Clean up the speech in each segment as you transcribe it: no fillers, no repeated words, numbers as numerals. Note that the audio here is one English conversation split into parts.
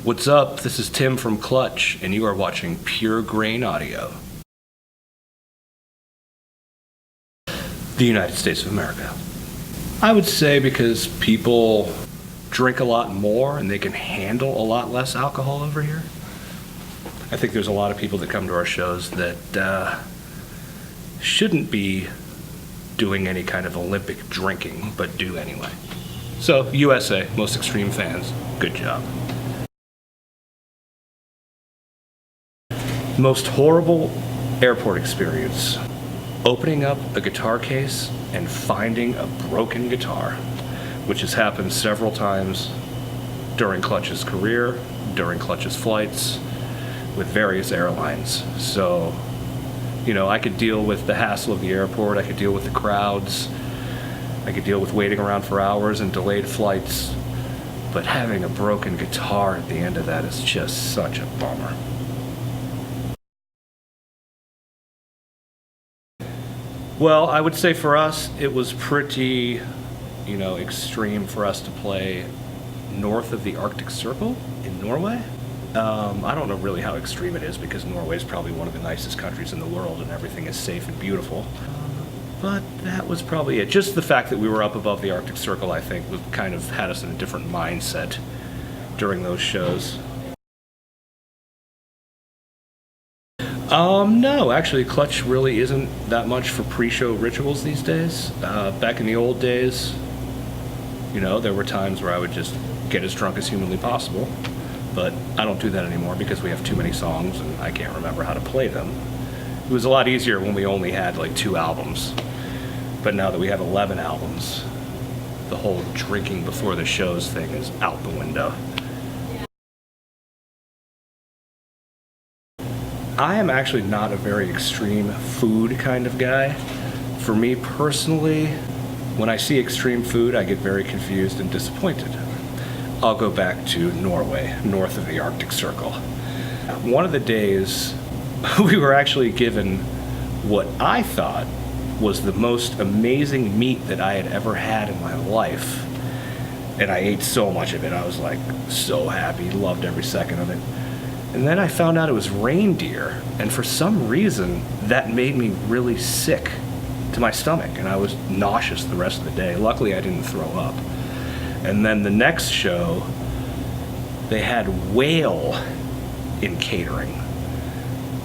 What's up? This is Tim from Clutch, and you are watching Pure Grain Audio. The United States of America. I would say because people drink a lot more and they can handle a lot less alcohol over here. I think there's a lot of people that come to our shows that shouldn't be doing any kind of Olympic drinking, but do anyway. So, USA, most extreme fans, good job. Most horrible airport experience. Opening up a guitar case and finding a broken guitar, which has happened several times during Clutch's career, during Clutch's flights, with various airlines. So, you know, I could deal with the hassle of the airport, I could deal with the crowds, I could deal with waiting around for hours and delayed flights, but having a broken guitar at the end of that is just such a bummer. Well, I would say for us, it was pretty, extreme for us to play north of the Arctic Circle in Norway. I don't know really how extreme it is because Norway is probably one of the nicest countries in the world and everything is safe and beautiful. But that was probably it. Just the fact that we were up above the Arctic Circle, I think, kind of had us in a different mindset during those shows. No, actually, Clutch really isn't that much for pre-show rituals these days. Back in the old days, there were times where I would just get as drunk as humanly possible, but I don't do that anymore because we have too many songs and I can't remember how to play them. It was a lot easier when we only had like 2 albums, but now that we have 11 albums, the whole drinking before the shows thing is out the window. I am actually not a very extreme food kind of guy. For me personally, when I see extreme food, I get very confused and disappointed. I'll go back to Norway, north of the Arctic Circle. One of the days, we were actually given what I thought was the most amazing meat that I had ever had in my life. And I ate so much of it. I was like so happy, loved every second of it. And then I found out it was reindeer, and for some reason, that made me really sick to my stomach, and I was nauseous the rest of the day. Luckily, I didn't throw up. And then the next show, they had whale in catering.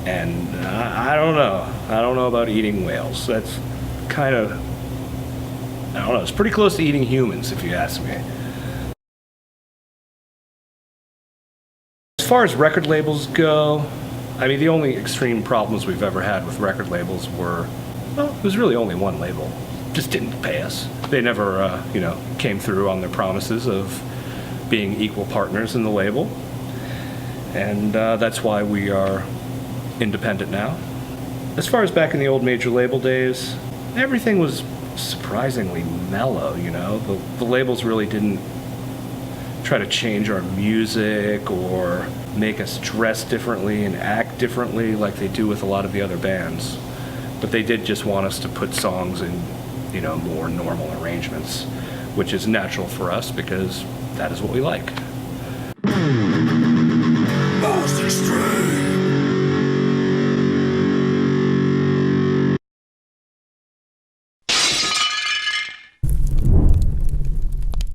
And I don't know. I don't know about eating whales. That's kind of, I don't know, it's pretty close to eating humans, if you ask me. As far as record labels go, I mean, the only extreme problems we've ever had with record labels were, well, it was really only one label. Just didn't pay us. They never, came through on their promises of being equal partners in the label. And that's why we are independent now. As far as back in the old major label days, everything was surprisingly mellow, The labels really didn't try to change our music or make us dress differently and act differently like they do with a lot of the other bands. But they did just want us to put songs in, more normal arrangements, which is natural for us because that is what we like.